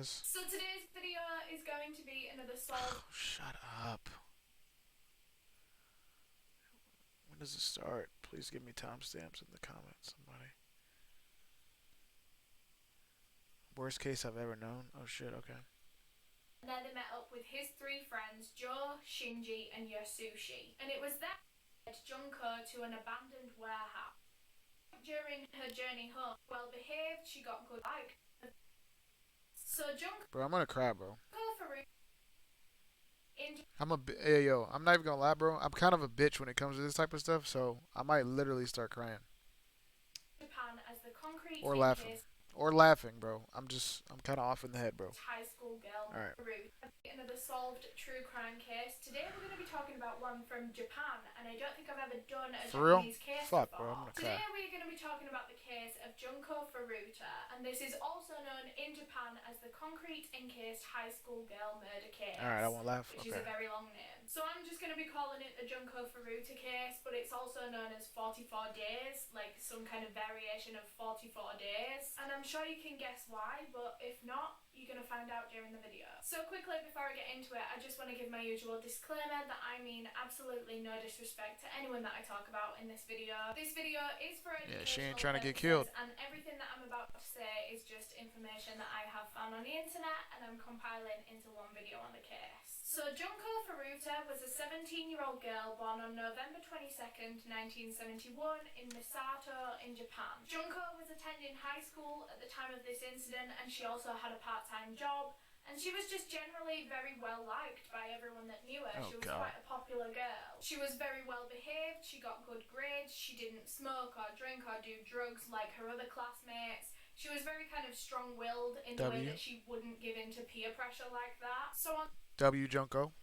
Cause So today's video is going to be another solve. shut up. When does it start? Please give me timestamps in the comments, somebody. Worst case I've ever known. Oh shit. Okay. And then they met up with his three friends, Joe, Shinji, and Yasushi. And it was then Junko to an abandoned warehouse. During her journey home, well behaved, she got good like. So Junko Bro, I'm gonna cry, bro. Furuta in Hey, yo, I'm not even gonna lie, bro. I'm kind of a bitch when it comes to this type of stuff, so I might literally start crying. Japan as the concrete Or laughing. encased Or laughing, bro. I'm kind of off in the head, bro. high school girl Alright. Furuta. Another solved true crime case. Today we're going to be talking about one from Japan, and I don't think I've ever done a For real? Japanese case Fuck, before. bro. I'm gonna Today cry. we're going to be talking about the case of Junko Furuta, and this is also known in Japan as the concrete encased high school girl murder case. Alright, I won't laugh. Which Okay. is a very long name. So I'm just going to be calling it the Junko Furuta case, but it's also known as 44 days, like some kind of variation of 44 days. And I'm sure you can guess why, but if not, you're going to find out during the video. So quickly, before I get into it, I just want to give my usual disclaimer that I mean absolutely no disrespect to anyone that I talk about in this video. This video is for educational Yeah, she ain't trying to get purposes, killed. and everything that I'm about to say is just information that I have found on the internet and I'm compiling into one video on the case. So Junko Furuta was a 17-year-old girl born on November 22nd, 1971 in Misato in Japan. Junko was attending high school at the time of this incident, and she also had a part-time job, and she was just generally very well liked by everyone that knew her. She was quite a popular girl. She was very well behaved, she got good grades, she didn't smoke or drink or do drugs like her other classmates. She was very kind of strong-willed in the way that she wouldn't give in to peer pressure like that. So on Junko.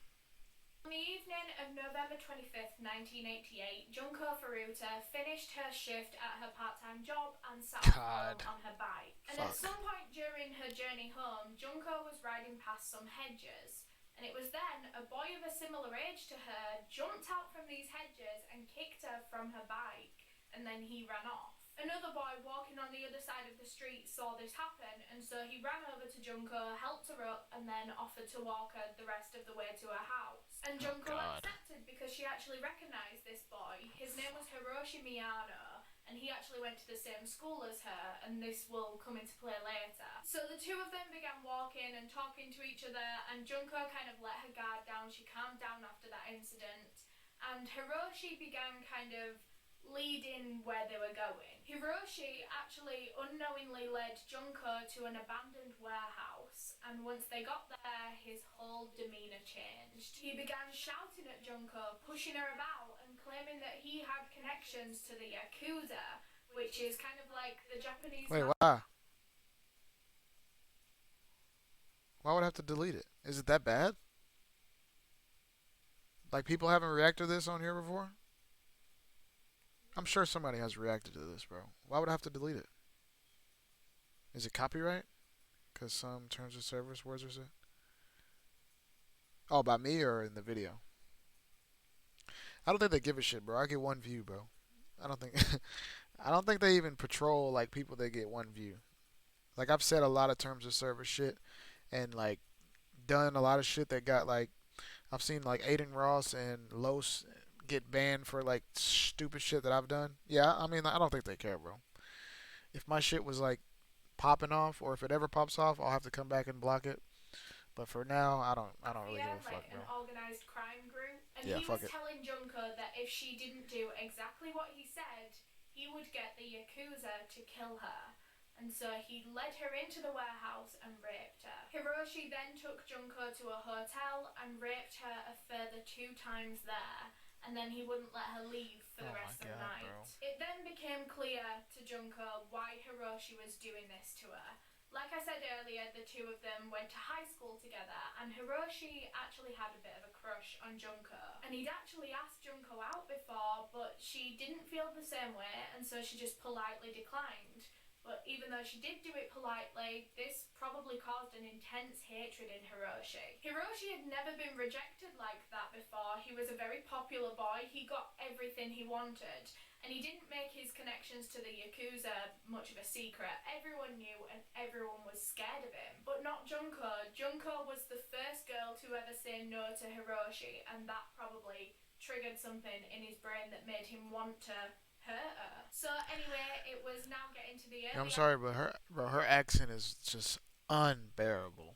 on the evening of November 25th, 1988, Junko Furuta finished her shift at her part-time job and sat home on her bike. And at some point during her journey home, Junko was riding past some hedges. And it was then a boy of a similar age to her jumped out from these hedges and kicked her from her bike. And then he ran off. Another boy walking on the other side of the street saw this happen, and so he ran over to Junko, helped her up, and then offered to walk her the rest of the way to her house. And Junko accepted because she actually recognized this boy. His name was Hiroshi Miyano, and he actually went to the same school as her, and this will come into play later. So the two of them began walking and talking to each other, and Junko kind of let her guard down. She calmed down after that incident, and Hiroshi began kind of leading where they were going. Hiroshi actually unknowingly led Junko to an abandoned warehouse, and once they got there, his whole demeanor changed. He began shouting at Junko, pushing her about, and claiming that he had connections to the Yakuza, which is kind of like the Japanese... Wait, why? Why would I have to delete it? Is it that bad? Like, people haven't reacted to this on here before? I'm sure somebody has reacted to this, bro. Why would I have to delete it? Is it copyright? Because some terms of service words are said? Oh, by me or in the video? I don't think they give a shit, bro. I get one view, bro. I don't think I don't think they even patrol like people that get one view. Like, I've said a lot of terms of service shit and like done a lot of shit that got like I've seen like Aiden Ross and Los get banned for like stupid shit that I've done. Yeah, I mean, I don't think they care, bro. If my shit was like popping off, or if it ever pops off, I'll have to come back and block it. But for now, I don't really give a fuck, bro. An organized crime group, and yeah, he was telling Junko that if she didn't do exactly what he said, he would get the Yakuza to kill her. And so he led her into the warehouse and raped her. Hiroshi then took Junko to a hotel and raped her a further 2 times there, and then he wouldn't let her leave for the rest of the night. Bro. It then became clear to Junko why Hiroshi was doing this to her. Like I said earlier, the two of them went to high school together, and Hiroshi actually had a bit of a crush on Junko. And he'd actually asked Junko out before, but she didn't feel the same way, and so she just politely declined. But even though she did do it politely, this probably caused an intense hatred in Hiroshi. Hiroshi had never been rejected like that before. He was a very popular boy. He got everything he wanted. And he didn't make his connections to the Yakuza much of a secret. Everyone knew and everyone was scared of him. But not Junko. Junko was the first girl to ever say no to Hiroshi, and that probably triggered something in his brain that made him want to hurt her. So anyway, it was now getting to the I'm early sorry, but her accent is just unbearable.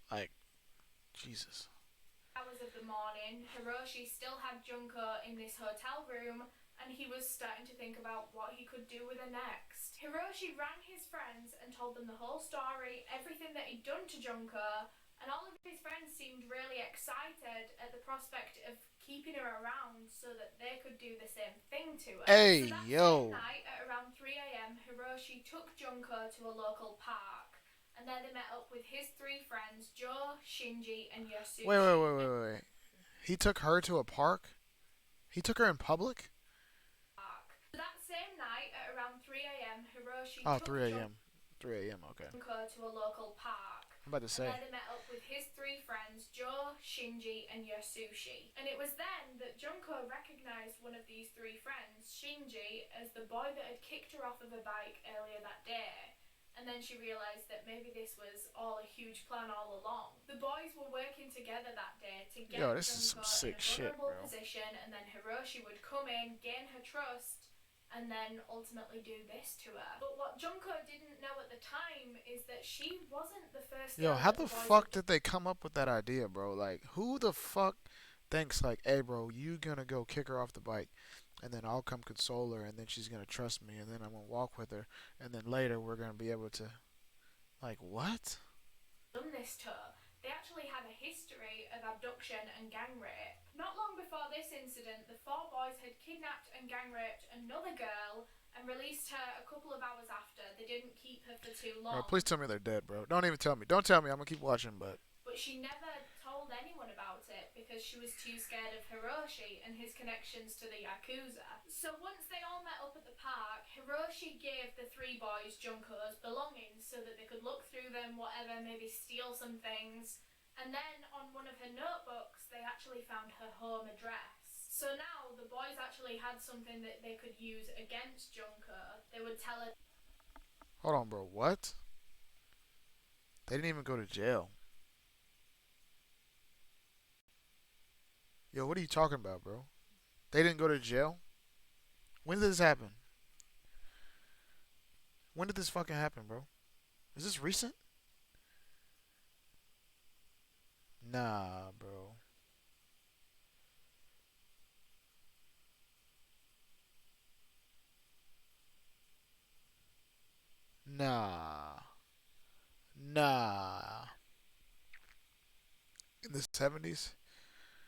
Like Jesus. hours of the morning. Hiroshi still had Junko in this hotel room, and he was starting to think about what he could do with her next. Hiroshi rang his friends and told them the whole story, everything that he'd done to Junko, and all of his friends seemed really excited at the prospect of keeping her around so that they could do the same thing to her. Hey So that same yo. night at around 3 a.m., Hiroshi took Junko to a local park. And there they met up with his three friends, Joe, Shinji, and Wait, wait, Yasushi. wait, wait, wait. He took her to a park? He took her in public? That same night at around 3 a.m., Hiroshi Oh, took 3 a.m. 3 a.m. Okay. Junko to a local park. I'm about to And say. there they met up with his three friends, Joe, Shinji, and Yasushi. And it was then that Junko recognized one of these three friends, Shinji, as the boy that had kicked her off of a bike earlier that day. And then she realised that maybe this was all a huge plan all along. The boys were working together that day to Yo, get this is some Junko in sick a shit, vulnerable bro. position, and then Hiroshi would come in, gain her trust, and then ultimately do this to her. But what Junko didn't know at the time is that she wasn't the first Yo, girl how that the the boys fuck had. did they come up with that idea, bro? Like, who the fuck thinks like, hey, bro, you gonna go kick her off the bike, and then I'll come console her, and then she's gonna trust me, and then I'm gonna walk with her, and then later we're gonna be able to, like, what? Done this to her. They actually had a history of abduction and gang rape. Not long before this incident, the four boys had kidnapped and gang raped another girl and released her a couple of hours after. They didn't keep her for too Bro, long. please tell me they're dead, bro. Don't even tell me. Don't tell me. I'm gonna keep watching, but But she never told anyone about it because she was too scared of Hiroshi and his connections to the Yakuza. So once they all met up at the park, Hiroshi gave the three boys Junko's belongings so that they could look through them, whatever, maybe steal some things. And then on one of her notebooks, they actually found her home address. So now the boys actually had something that they could use against Junko. They would tell her. hold on, bro. What? They didn't even go to jail. Yo, what are you talking about, bro? They didn't go to jail? When did this happen? When did this fucking happen, bro? Is this recent? Nah, bro. Nah. Nah. In the 70s?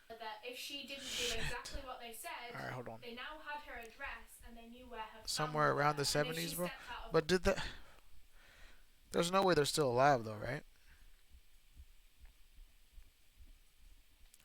That if she didn't do exactly what they said, Alright, hold on. they now had her address and they knew where her Somewhere family around were. the And if she 70s, bro? stepped out of. But did that. There's no way they're still alive, though, right?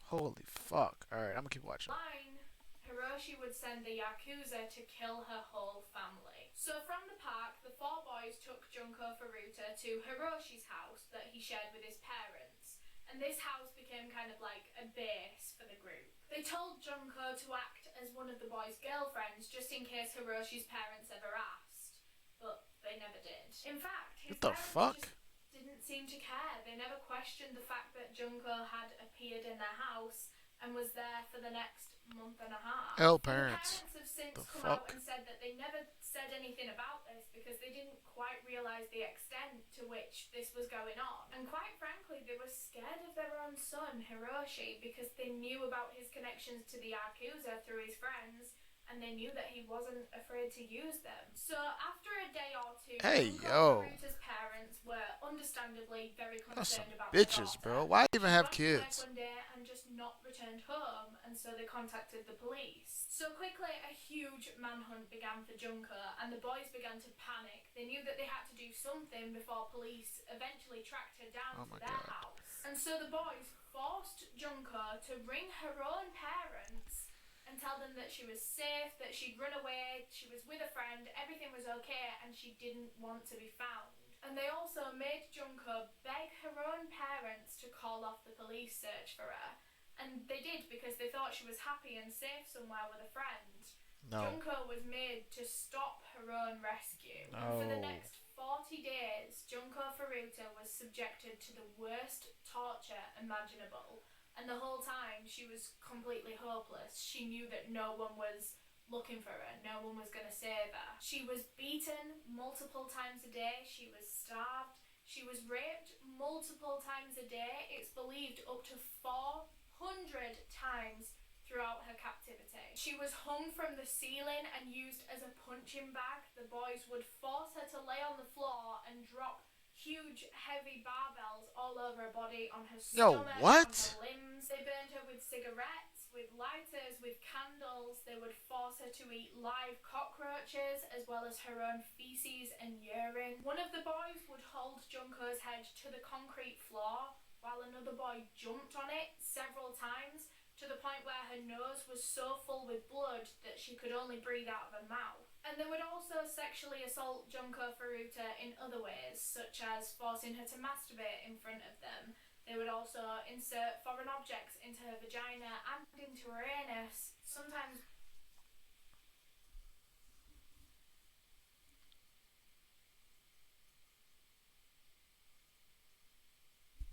Holy fuck. Alright, I'm gonna keep watching. Line, Hiroshi would send the Yakuza to kill her whole family. So from the park, the four boys took Junko Furuta to Hiroshi's house that he shared with his parents. And this house became kind of like a base for the group. They told Junko to act as one of the boys' girlfriends just in case Hiroshi's parents ever asked. But they never did. In fact, his What the parents fuck? just didn't seem to care. They never questioned the fact that Junko had appeared in their house and was there for the next month and a half. L And the parents. parents have since The come out fuck? and said that they never said anything about this because they didn't quite realise the extent to which this was going on. And quite frankly, they were scared of their own son, Hiroshi, because they knew about his connections to the Yakuza through his friends, and they knew that he wasn't afraid to use them. So after a day or two, Hey, Junko yo. Furuta's parents were understandably very That's some concerned about their bitches, daughter. bro. Why even She'd have gone to work kids? one day and just not returned home, and so they contacted the police. So quickly, a huge manhunt began for Junko, and the boys began to panic. They knew that they had to do something before police eventually tracked her down Oh to my their god. house. And so the boys forced Junko to ring her own parents and tell them that she was safe, that she'd run away, she was with a friend, everything was okay, and she didn't want to be found. And they also made Junko beg her own parents to call off the police search for her. And they did because they thought she was happy and safe somewhere with a friend. No. Junko was made to stop her own rescue, and for the No. next 40 days, Junko Furuta was subjected to the worst torture imaginable. And the whole time, she was completely hopeless. She knew that no one was looking for her, no one was going to save her. She was beaten multiple times a day, she was starved, she was raped multiple times a day. It's believed up to 400 times throughout her captivity. She was hung from the ceiling and used as a punching bag. The boys would force her to lay on the floor and drop huge, heavy barbells all over her body, on her Yo, stomach, on her what? limbs. They burned her with cigarettes, with lighters, with candles. They would force her to eat live cockroaches, as well as her own feces and urine. One of the boys would hold Junko's head to the concrete floor, while another boy jumped on it several times, to the point where her nose was so full with blood that she could only breathe out of her mouth. And they would also sexually assault Junko Furuta in other ways, such as forcing her to masturbate in front of them. They would also insert foreign objects into her vagina and into her anus, sometimes.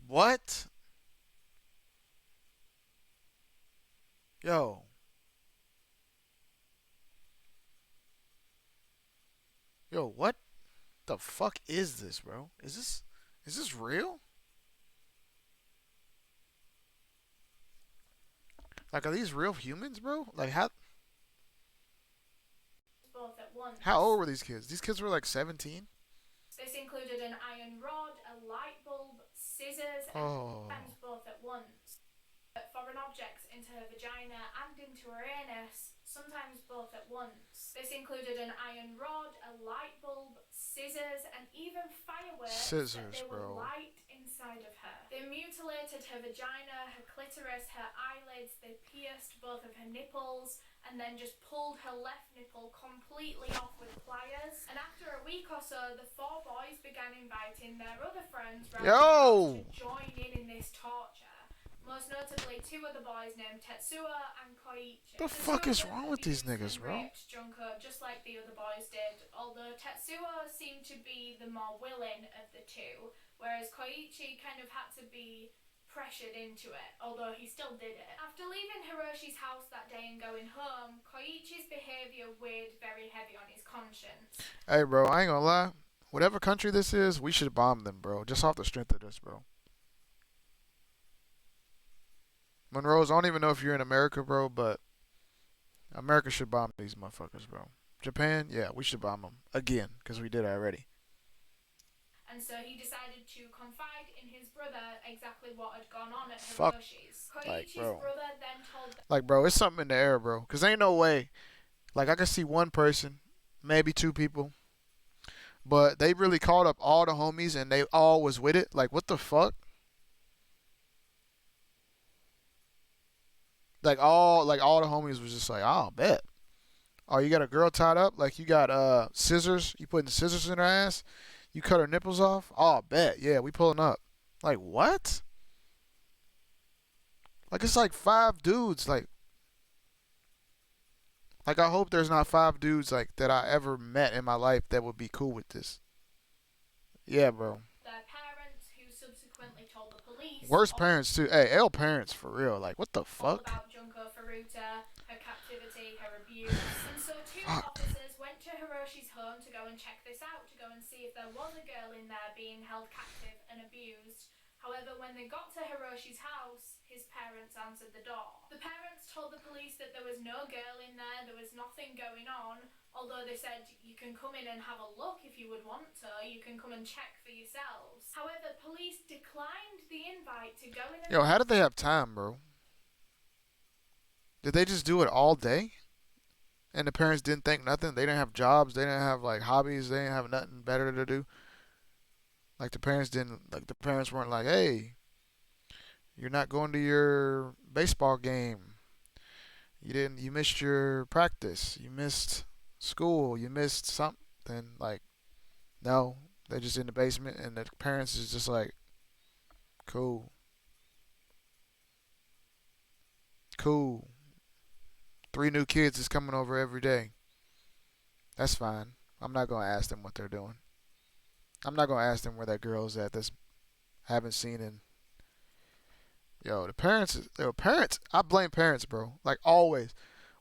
What? Yo. Yo, what the fuck is this, bro? Is this real? Like, are these real humans, bro? Like, Both at once. how old were these kids? These kids were like 17. This included an iron rod, a light bulb, scissors, and Oh, sometimes both at once. Foreign objects into her vagina and into her anus, sometimes both at once. This included an iron rod, a light bulb, scissors, and even fireworks that scissors, they would bro. light inside of her. They mutilated her vagina, her clitoris, her eyelids. They pierced both of her nipples and then just pulled her left nipple completely off with pliers. And after a week or so, the four boys began inviting their other friends round the house to Yo, join in this torture. Most notably, two other boys named Tetsuo and Koichi. the The two fuck of is them wrong with these abused niggas, and bro? raped Junko just like the other boys did, although Tetsuo seemed to be the more willing of the two, whereas Koichi kind of had to be pressured into it, although he still did it. After leaving Hiroshi's house that day and going home, Koichi's behaviour weighed very heavy on his conscience. Hey, bro, I ain't gonna lie. Whatever country this is, we should bomb them, bro. Just off the strength of this, bro. Monroe's, I don't even know if you're in America, bro, but America should bomb these motherfuckers, bro. Japan, yeah, we should bomb them again because we did already. And so he decided to confide in his brother exactly what had gone on at Fuck, Hiroshi's. like, Koichi's bro, brother then told. like, bro, it's something in the air, bro. Cause ain't no way. Like, I could see one person, maybe two people, but they really called up all the homies and they all was with it. Like, what the fuck? Like all the homies was just like, oh, bet. Oh, you got a girl tied up? Like you got scissors? You putting scissors in her ass? You cut her nipples off? Oh, bet. Yeah, we pulling up. Like what? Like it's like five dudes. Like I hope there's not five dudes like that I ever met in my life that would be cool with this. Yeah, bro. Their parents, who subsequently told the police Worst parents too. Hey, L parents for real. Like what the all fuck? about Junko Furuta, her captivity, her abuse. And so two Fuck. officers went to Hiroshi's home to go and check this out, to go and see if there was a girl in there being held captive and abused. However, when they got to Hiroshi's house, his parents answered the door. The parents told the police that there was no girl in there was nothing going on, although they said you can come in and have a look if you would want to, you can come and check for yourselves. However, police declined the invite to go in and. Yo, how did they have time, bro? Did they just do it all day? And the parents didn't think nothing. They didn't have jobs. They didn't have like hobbies. They didn't have nothing better to do. Like the parents didn't. Like the parents weren't like, "Hey, you're not going to your baseball game. You didn't. You missed your practice. You missed school. You missed something." Like no, they're just in the basement, and the parents is just like, "Cool, cool. Three new kids is coming over every day. That's fine. I'm not gonna ask them what they're doing. I'm not gonna ask them where that girl's at. That's haven't seen in. Yo, the parents. Yo, parents. I blame parents, bro. Like always.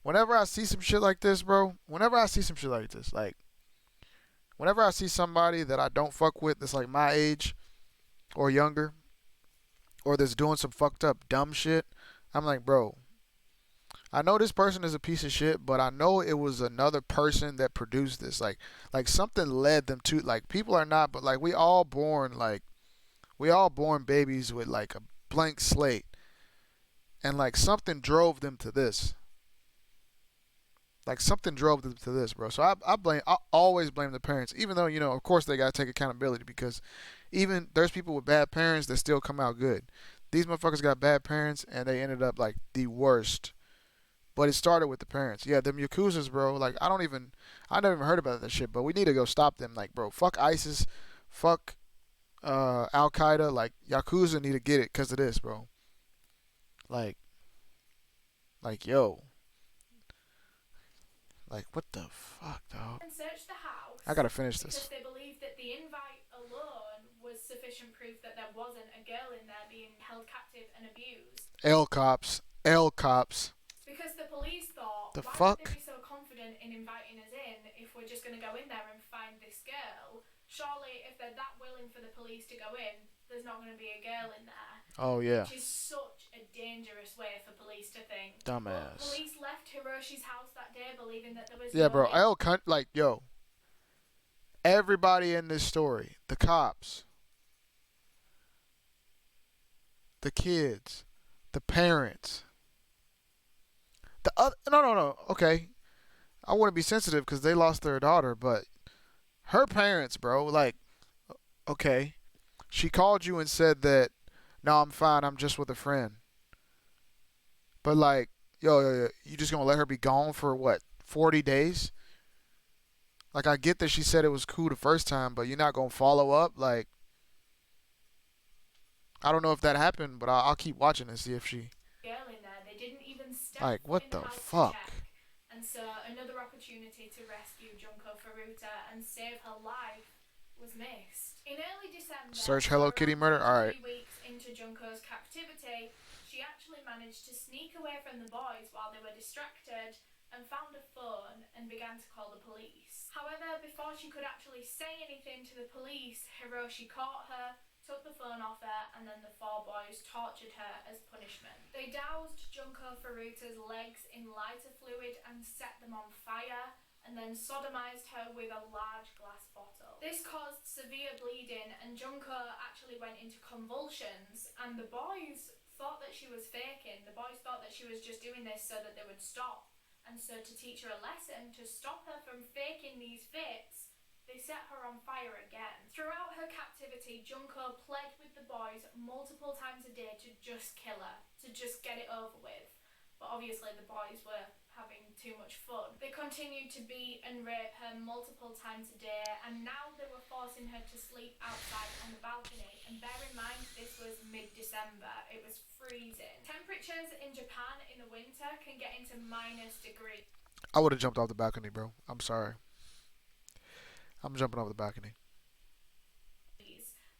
Whenever I see some shit like this, bro. Whenever I see some shit like this, like whenever I see somebody that I don't fuck with that's like my age or younger, or that's doing some fucked up dumb shit, I'm like, bro, I know this person is a piece of shit, but I know it was another person that produced this. Like something led them to. Like people are not, but like we all born babies with like a blank slate, and like something drove them to this. Like something drove them to this, bro. So I always blame the parents, even though of course they gotta take accountability because even there's people with bad parents that still come out good. These motherfuckers got bad parents and they ended up like the worst. But it started with the parents. Yeah, them Yakuzas, bro. Like I never even heard about that shit. But we need to go stop them. Like, bro, fuck ISIS, fuck Al Qaeda. Like Yakuza need to get it because of this, bro. Like, yo, like what the fuck, dog? And searched the house I gotta finish because this. they believed that the invite alone was sufficient proof that there wasn't a girl in there being held captive and abused. L cops, L cops. Because the police thought, The why would fuck? they be so confident in inviting us in if we're just going to go in there and find this girl? Surely, if they're that willing for the police to go in, there's not going to be a girl in there. Oh yeah. Which is such a dangerous way for police to think. But Dumbass. police left Hiroshi's house that day believing that there was Yeah, no bro. L like yo. Everybody in this story, the cops, the kids, the parents, the other. No, no, no. Okay, I want to be sensitive because they lost their daughter, but her parents, bro. Like, okay, she called you and said that, no, I'm fine. I'm just with a friend. But like, yo, you just gonna let her be gone for what, 40 days? Like, I get that she said it was cool the first time, but you're not gonna follow up. Like, I don't know if that happened, but I'll keep watching and see if she. girl in there. They didn't even step Like, foot what in the the house to fuck? check. And so another opportunity to rescue Junko Furuta and save her life was missed. In early December, Search so Hello Kitty around murder. 2 to All right. 3 weeks into Junko's captivity, she actually managed to sneak away from the boys while they were distracted and found a phone and began to call the police. However, before she could actually say anything to the police, Hiroshi caught her, took the phone off her, and then the four boys tortured her as punishment. They doused Junko Furuta's legs in lighter fluid and set them on fire, and then sodomized her with a large glass bottle. This caused severe bleeding, and Junko actually went into convulsions, and the boys thought that she was faking. The boys thought that she was just doing this so that they would stop. And so to teach her a lesson, to stop her from faking these fits, they set her on fire again. Throughout her captivity, Junko pled with the boys multiple times a day to just kill her, to just get it over with. But obviously the boys were having too much fun. They continued to beat and rape her multiple times a day, and now they were forcing her to sleep outside on the balcony. And bear in mind, this was mid-December. It was freezing. Temperatures in Japan in the winter can get into minus degrees. I would have jumped off the balcony, bro. I'm sorry. I'm jumping off the balcony.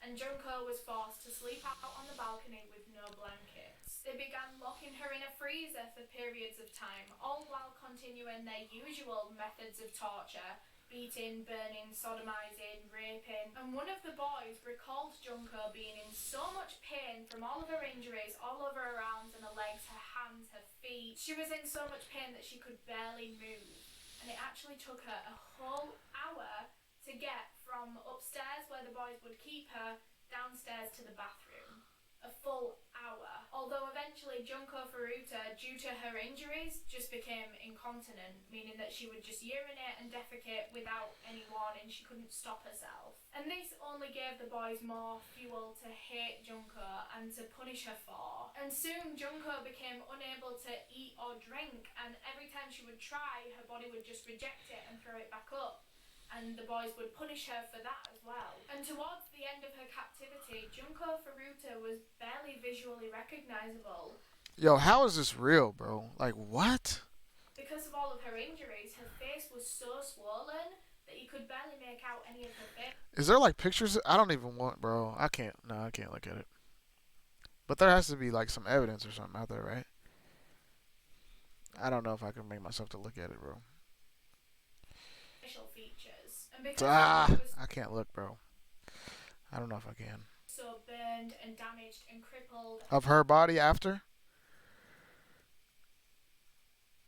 And Junko was forced to sleep out on the balcony with no blankets. They began locking her in a freezer for periods of time, all while continuing their usual methods of torture: beating, burning, sodomizing, raping. And one of the boys recalled Junko being in so much pain from all of her injuries, all over her arms and her legs, her hands, her feet. She was in so much pain that she could barely move. And it actually took her a whole hour to get from upstairs where the boys would keep her downstairs to the bathroom. A full hour. Although eventually Junko Furuta, due to her injuries, just became incontinent, meaning that she would just urinate and defecate without any warning. She couldn't stop herself. And this only gave the boys more fuel to hate Junko and to punish her for. And soon Junko became unable to eat or drink, and every time she would try, her body would just reject it and throw it back up. And the boys would punish her for that as well. And towards the end of her captivity, Junko Furuta was barely visually recognizable. Yo, how is this real, bro? Like, what? because of all of her injuries, her face was so swollen that you could barely make out any of her face. Is there like pictures? I don't even want, bro. I can't. No, I can't look at it. But there has to be like some evidence or something out there, right? I don't know if I can make myself to look at it, bro. Facial features, and because I can't look, bro. I don't know if I can. So burned and damaged and crippled. Of her body after?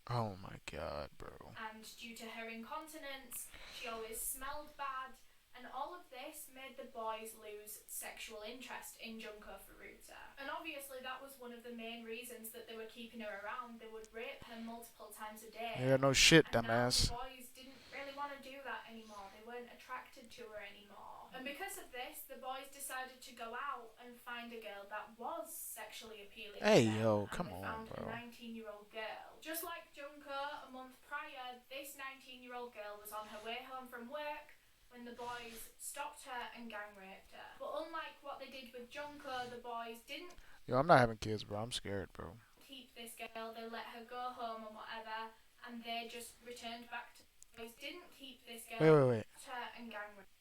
Oh my god, bro. And due to her incontinence, she always smelled bad, and all of this made the boys lose sexual interest in Junko Furuta. And obviously that was one of the main reasons that they were keeping her around. They would rape her multiple times a day. Yeah, no shit, and dumbass. Now the boys didn't really want to do that anymore. They weren't attracted to her anymore. And because of this, the boys decided to go out and find a girl that was sexually appealing. Hey, yo, come on, bro. A 19-year-old girl. Just like Junko, a month prior, this 19-year-old girl was on her way home from work when the boys stopped her and gang raped her. But unlike what they did with Junko, the boys didn't. Yo, I'm not having kids, bro. I'm scared, bro. Keep this girl. They let her go home and whatever, and they just returned back to. The boys didn't keep this girl. Wait. Her and gang raped.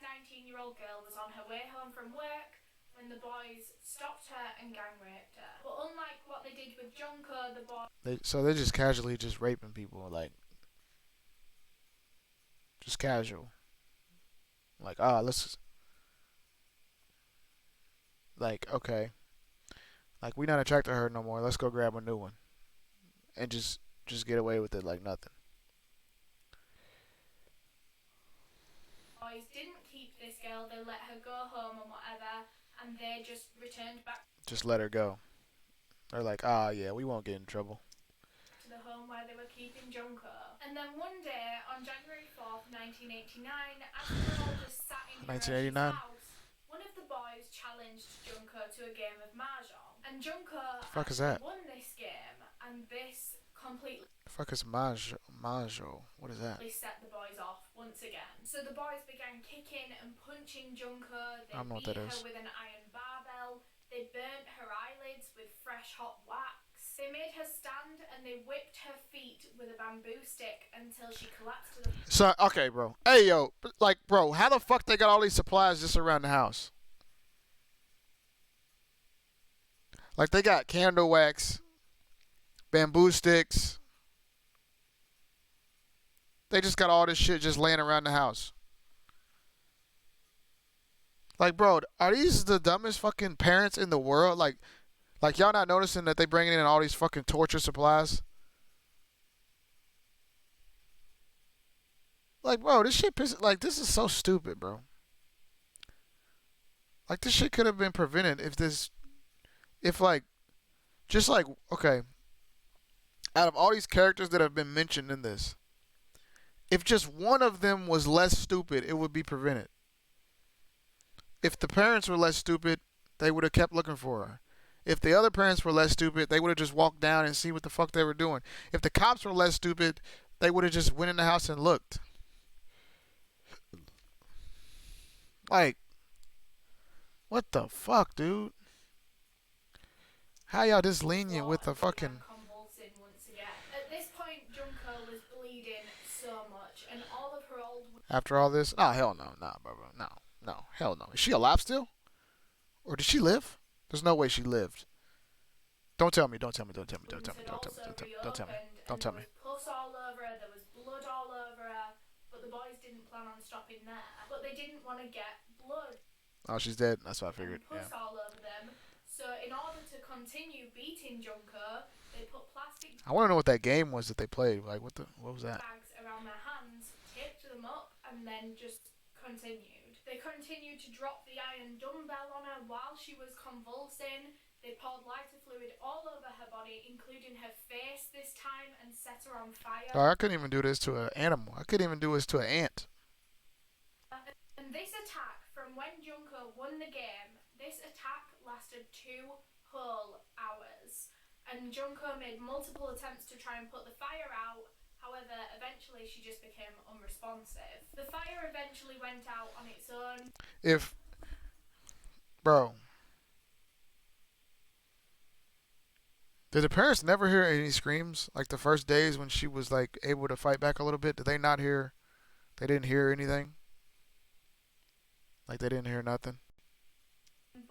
19-year-old girl was on her way home from work when the boys stopped her and gang raped her. But unlike what they did with Junko, the boys. So they're just casually just raping people, like just casual. Like, let's like, okay, like we not attracted to her no more. Let's go grab a new one, and just get away with it like nothing. Boys didn't keep this girl. They let her go home and whatever, and they just returned back. Just let her go. They're like, yeah, we won't get in trouble. To the home where they were keeping Junko. And then one day on January 4th, 1989, as they were all just sat in Hiroshi's house, one of the boys challenged Junko to a game of mahjong. And Junko won this game, and this completely. The fuck is mahjong? What is that? Set the boys off once again. So the boys began kicking and punching Junko. They beat her with an iron barbell. They burnt her eyelids with fresh hot wax. They made her stand and they whipped her feet with a bamboo stick until she collapsed to the. So, okay, bro. Hey, yo. Like, bro, how the fuck they got all these supplies just around the house? Like, they got candle wax, bamboo sticks. They just got all this shit just laying around the house. Like, bro, are these the dumbest fucking parents in the world? Like y'all not noticing that they bringing in all these fucking torture supplies? Like, bro, this shit pisses. Like, this is so stupid, bro. Like, this shit could have been prevented okay, out of all these characters that have been mentioned in this, if just one of them was less stupid, it would be prevented. If the parents were less stupid, they would have kept looking for her. If the other parents were less stupid, they would have just walked down and see what the fuck they were doing. If the cops were less stupid, they would have just went in the house and looked. Like, what the fuck, dude? How y'all this lenient with the fucking. At this point, Junko was bleeding so much, and all of her old. After all this? Oh, hell no. Nah, bro. No. Hell no. Is she alive still? Or did she live? There's no way she lived. Don't tell me. Don't tell me. Don't tell me. Don't tell me. Don't tell me. Don't tell me. Don't tell me. There was pus all over her. There was blood all over her. But the boys didn't plan on stopping there. But they didn't want to get blood. Oh, she's dead. That's what I figured. Pus all over them. So in order to continue beating Junko, they put plastic. I want to know what that game was that they played. Like, what was that? Bags around their hands, taped them up, and then just continued. They continued to drop the iron dumbbell on her while she was convulsing. They poured lighter fluid all over her body, including her face this time, and set her on fire. I couldn't even do this to an animal. I couldn't even do this to an ant. And this attack, from when Junko won the game, this attack lasted 2 whole hours. And Junko made multiple attempts to try and put the fire out. However, eventually she just became unresponsive. The fire eventually went out on its own. Bro. Did the parents never hear any screams? Like the first days when she was like able to fight back a little bit, did they not hear? They didn't hear anything. Like they didn't hear nothing.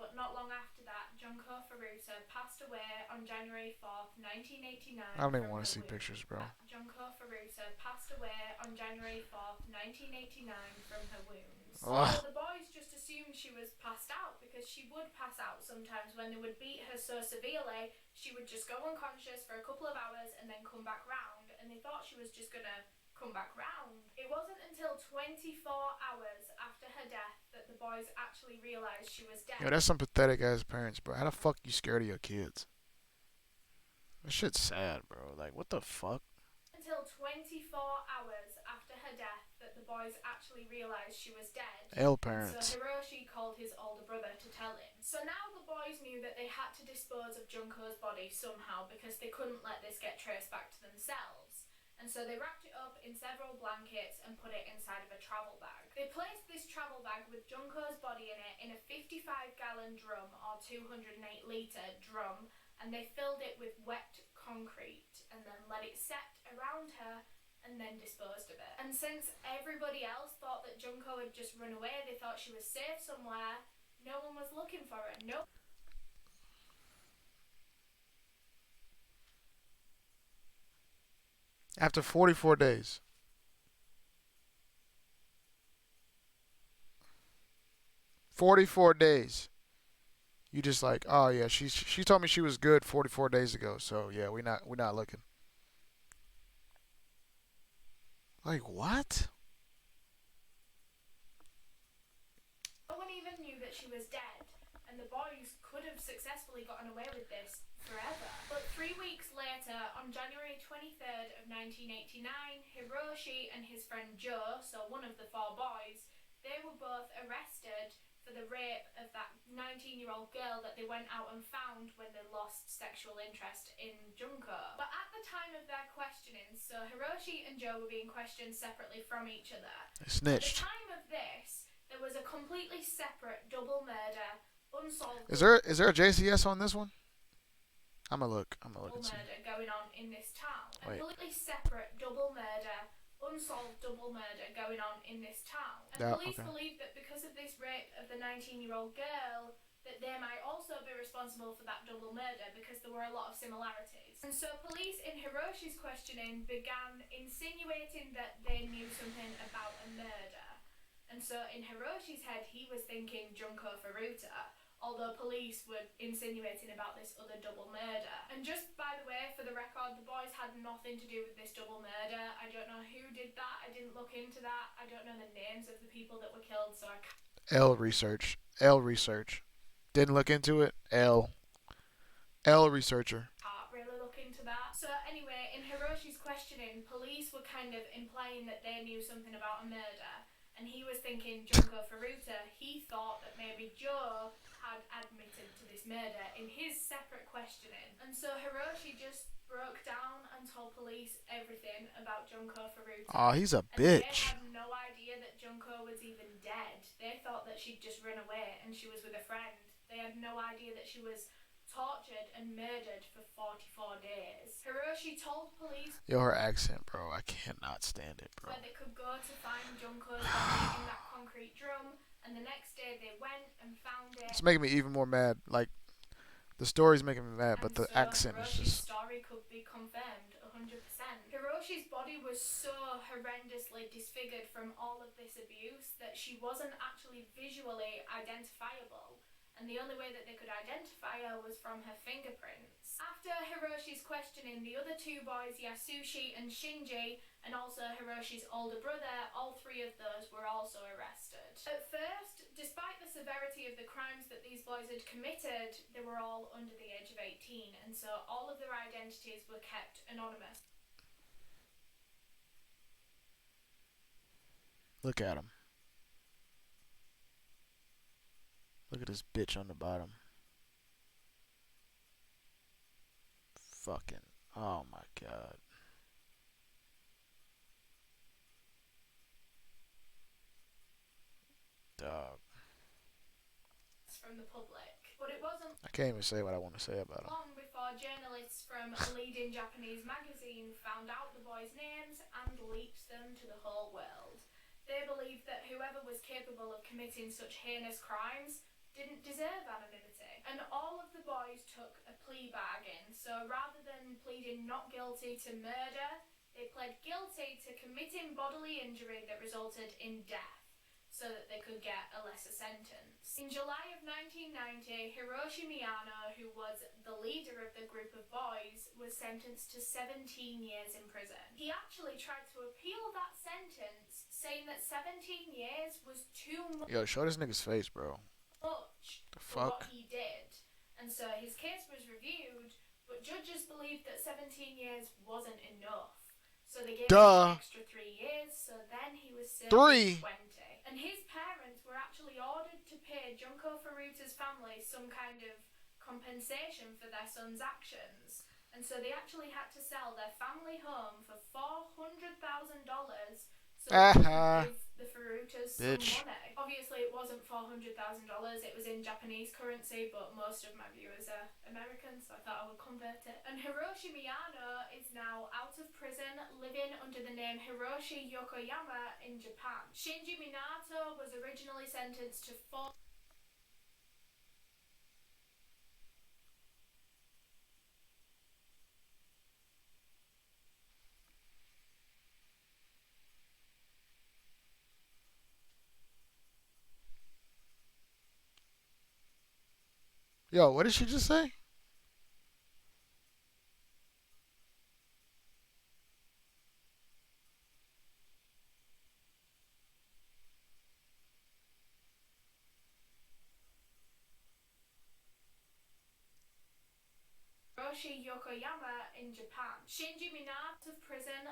But not long after that, Junko Furuta passed away on January 4th, 1989 I don't even from want to her see wound. pictures, bro. Junko Furuta passed away on January 4th, 1989 from her wounds. Ugh. So the boys just assumed she was passed out because she would pass out sometimes when they would beat her so severely. She would just go unconscious for a couple of hours and then come back round, and they thought she was just gonna come back round. It wasn't until 24 hours after her death that the boys actually realised she was Yo, dead. that's some pathetic ass parents, bro. How the fuck you scared of your kids? That shit's sad, bro. Like, what the fuck? Until 24 hours after her death that the boys actually realised she was dead. L And so parents. Hiroshi called his older brother to tell him. So now the boys knew that they had to dispose of Junko's body somehow because they couldn't let this get traced back to themselves. And so they wrapped it up in several blankets and put it inside of a travel bag. They placed this travel bag with Junko's body in it in a 55-gallon drum or 208-litre drum, and they filled it with wet concrete and then let it set around her and then disposed of it. And since everybody else thought that Junko had just run away, they thought she was safe somewhere, no one was looking for her. No. After 44 days. 44 days. You just like, oh yeah, she told me she was good 44 days ago. So yeah, we not looking. Like what? No one even knew that she was dead, and the boys could have successfully gotten away with this forever. But 3 weeks later, on January 23rd, 1989, Hiroshi and his friend Joe, so one of the four boys, they were both arrested for the rape of that 19-year-old girl that they went out and found when they lost sexual interest in Junko. But at the time of their questioning, so Hiroshi and Joe were being questioned separately from each other. They At the snitched. time of this, there was a completely separate double murder, unsolved Is there a JCS on this one? I'm gonna look double and see. murder going on in this town. A Wait. completely separate double murder, unsolved double murder going on in this town. And Yeah, police okay. believe that because of this rape of the 19-year-old girl, that they might also be responsible for that double murder because there were a lot of similarities. And so police in Hiroshi's questioning began insinuating that they knew something about a murder. And so in Hiroshi's head, he was thinking Junko Furuta, although police were insinuating about this other double murder. And just by the way, for the record, the boys had nothing to do with this double murder. I don't know who did that. I didn't look into that. I don't know the names of the people that were killed, so I L research. L research. Didn't look into it. L researcher. can't really look into that. So anyway, in Hiroshi's questioning, police were kind of implying that they knew something about a murder. And he was thinking Junko Furuta. He thought that maybe Joe had admitted to this murder in his separate questioning. And so Hiroshi just broke down and told police everything about Junko Furuta. Oh, he's a And they bitch. had no idea that Junko was even dead. They thought that she'd just run away and she was with a friend. They had no idea that she was tortured and murdered for 44 days. Hiroshi told police Yo, her accent, bro. I cannot stand it, bro. where they could go to find Junko's body in that concrete drum, and the next day they went and found it. It's making me even more mad. Like the story's making me mad, but And the so accent is Hiroshi's just. story could be confirmed 100%. Hiroshi's body was so horrendously disfigured from all of this abuse that she wasn't actually visually identifiable. And the only way that they could identify her was from her fingerprints. After Hiroshi's questioning, the other two boys, Yasushi and Shinji, and also Hiroshi's older brother, all three of those were also arrested. At first, despite the severity of the crimes that these boys had committed, they were all under the age of 18, and so all of their identities were kept anonymous. Look at him. Look at this bitch on the bottom. Fucking. Oh my god. Dog. From the public. But it wasn't I can't even say what I want to say about him. long before journalists from a leading Japanese magazine found out the boys' names and leaked them to the whole world. They believed that whoever was capable of committing such heinous crimes didn't deserve anonymity. And all of the boys took a plea bargain. So rather than pleading not guilty to murder, they pled guilty to committing bodily injury that resulted in death, so that they could get a lesser sentence. In July of 1990, Hiroshi Miyano, who was the leader of the group of boys, was sentenced to 17 years in prison. He actually tried to appeal that sentence, saying that 17 years was too much. Yo, show this nigga's face, bro. The For fuck? what he did. And so his case was reviewed, but judges believed that 17 years wasn't enough. So they gave him an extra 3 years, so then he was serving 20. And his parents were actually ordered to pay Junko Furuta's family some kind of compensation for their son's actions. And so they actually had to sell their family home for $400,000 so they could give the Furutas some money. Obviously, it wasn't $400,000. It was in Japanese currency, but most of my viewers are American, so I thought I would convert it. And Hiroshi Miyano is now out of prison, living under the name Hiroshi Yokoyama in Japan. Shinji Minato was originally sentenced to 4. Yo, what did she just say? Hiroshi Yokoyama in Japan. Shinji Minato of prison,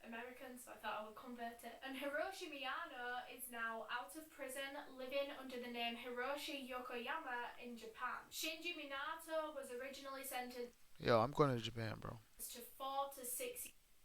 American, so I thought I would convert it. And Hiroshi Miyano is now out of prison, living under the name Hiroshi Yokoyama in Japan. Shinji Minato was originally sentenced. Yo, I'm going to Japan, bro. To 4 to 6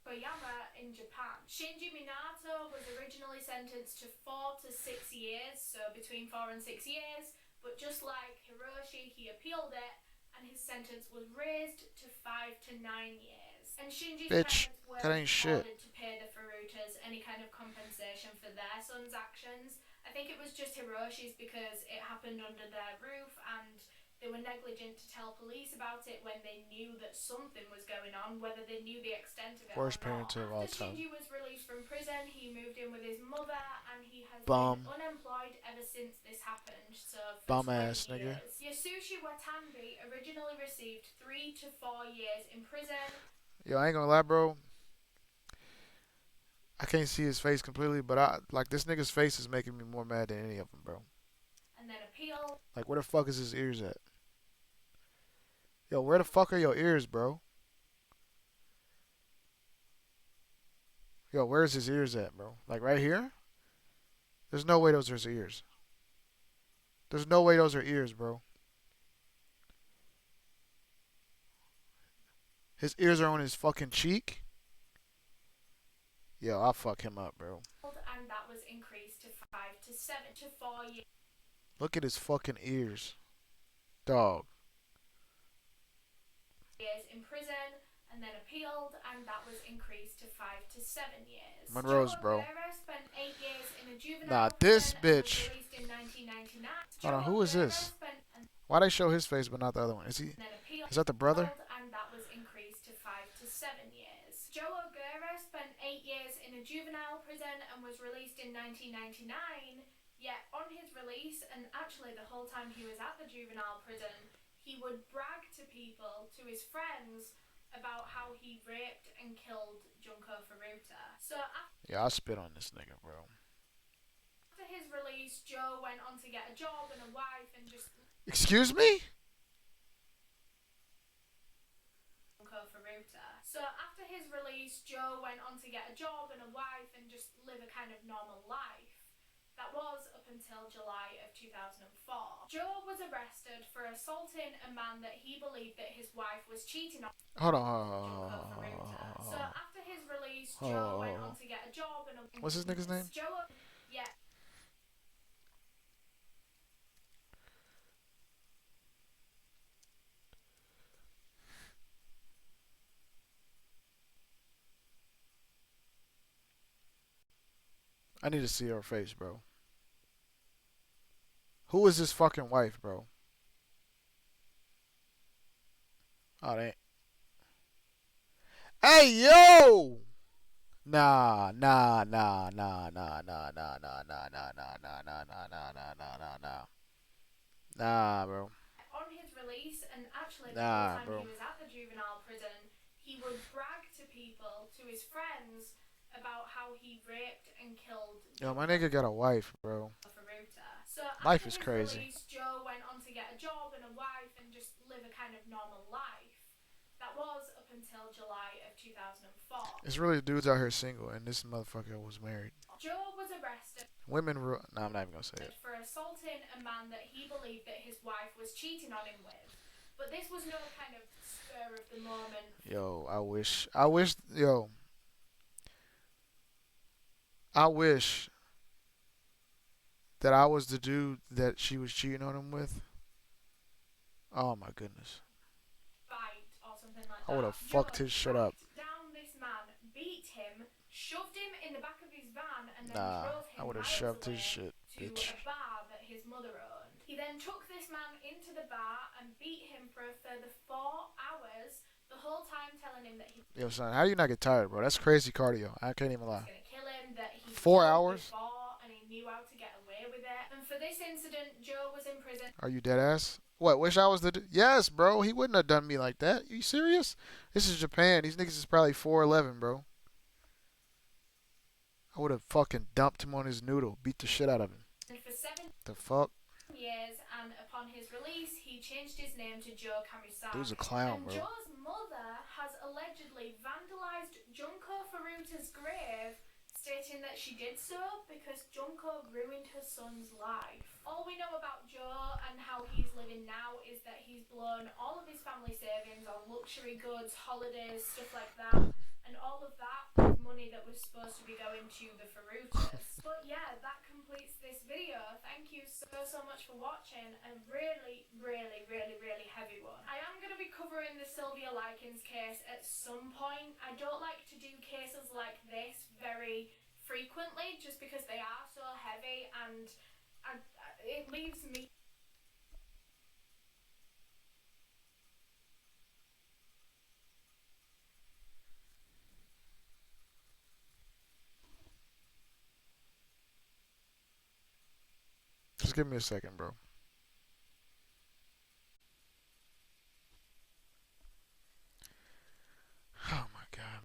Yokoyama in Japan. Shinji Minato was originally sentenced to 4 to 6 years, so between 4 and 6 years. But just like Hiroshi, he appealed it, and his sentence was raised to 5 to 9 years. And Shinji's parents were ordered to pay the Furutas any kind of compensation for their son's actions. I think it was just Hiroshi's because it happened under their roof and they were negligent to tell police about it when they knew that something was going on, whether they knew the extent of it Worst or not. parenting of all time. After Shinji was released from prison, he moved in with his mother and he has been unemployed ever since this happened. So for 20 years. Nigga. Yasushi Watambi originally received 3 to 4 years in prison. Yo, I ain't gonna lie, bro. I can't see his face completely, but this nigga's face is making me more mad than any of them, bro. And then appeal. Like, where the fuck is his ears at? Yo, where the fuck are your ears, bro? Yo, where's his ears at, bro? Like, right here? There's no way those are his ears. There's no way those are ears, bro. His ears are on his fucking cheek? Yo, I'll fuck him up, bro. And that was increased to 5 to 7 to 4 years. Look at his fucking ears. Dog. Years in prison, and then appealed, and that was increased to 5 to 7 years. Monroe's, bro. Spent 8 years in a juvenile nah, this bitch. Released in 1999. Hold on, who is this? Why they show his face but not the other one? Is that the brother? And that was increased to 5 to 7 years. Joe O'Gara spent 8 years in a juvenile prison and was released in 1999. Yet on his release, and actually the whole time he was at the juvenile prison, he would brag to people, to his friends, about how he raped and killed Junko Furuta. So yeah, I'll spit on this nigga, bro. After his release, Joe went on to get a job and a wife and just... Excuse me? Junko Furuta. So after his release, Joe went on to get a job and a wife and just live a kind of normal life. That was up until July of 2004. Joe was arrested for assaulting a man that he believed that his wife was cheating on. Hold on. So after his release, Joe went on to get a job and a... What's this nigga's name? Joe... Yeah. I need to see her face, bro. Who is this fucking wife, bro? Oh, they. Hey, yo! Nah, nah, nah, nah, nah, nah, nah, nah, nah, nah, nah, nah, nah, nah, nah, nah, nah, nah, nah. Nah, bro. On his release, and actually the whole Nah, time he bro. was at the juvenile prison, he would brag to people, to his friends, about how he raped and killed Yo, my Junko nigga got a wife, bro. Furuta. So Life after is his crazy. release, Joe went on to get a job and a wife and just live a kind of normal life. That was up until July of 2004. It's really dudes out here single, and this motherfucker was married. Joe was arrested Women, nah, I'm not even gonna say it. for assaulting a man that he believed that his wife was cheating on him with. But this was no kind of spur of the moment. Yo, yo, I wish that I was the dude that she was cheating on him with. Oh my goodness. Fight or something like I would that. have Joe fucked his shit up. tracked down this man, beat him, shoved him in the back of his van, and then Nah, drove I him would have miles shoved his away shit, to bitch. a bar that his mother owned. He then took this man into the bar and beat him for a further 4 hours, the whole time telling him that he Yo, son, how do you not get tired, bro? That's crazy cardio. I can't even was lie. going to kill him, that he'd 4 hours? before and he knew how to get away with it. And for this incident, Joe was in prison Are you dead ass? What? Wish I was the? Yes, bro. He wouldn't have done me like that. You serious? This is Japan. These niggas is probably 4'11", bro. I would have fucking dumped him on his noodle, beat the shit out of him. for 7 The fuck? years, and upon his release, he changed his name to Joe Dude's a Kamisaki. clown, And bro. Joe's mother has allegedly vandalized Junko Furuta's grave, stating that she did so because Junko ruined her son's life. All we know about Joe and how he's living now is that he's blown all of his family savings on luxury goods, holidays, stuff like that. And all of that was money that was supposed to be going to the Furutas. But yeah, that completes this video. Thank you so much for watching. A really, really, really, really heavy one. I am going to be covering the Sylvia Likens case at some point. I don't like to do cases like this very frequently just because they are so heavy, and it leaves me Just give me a second, bro.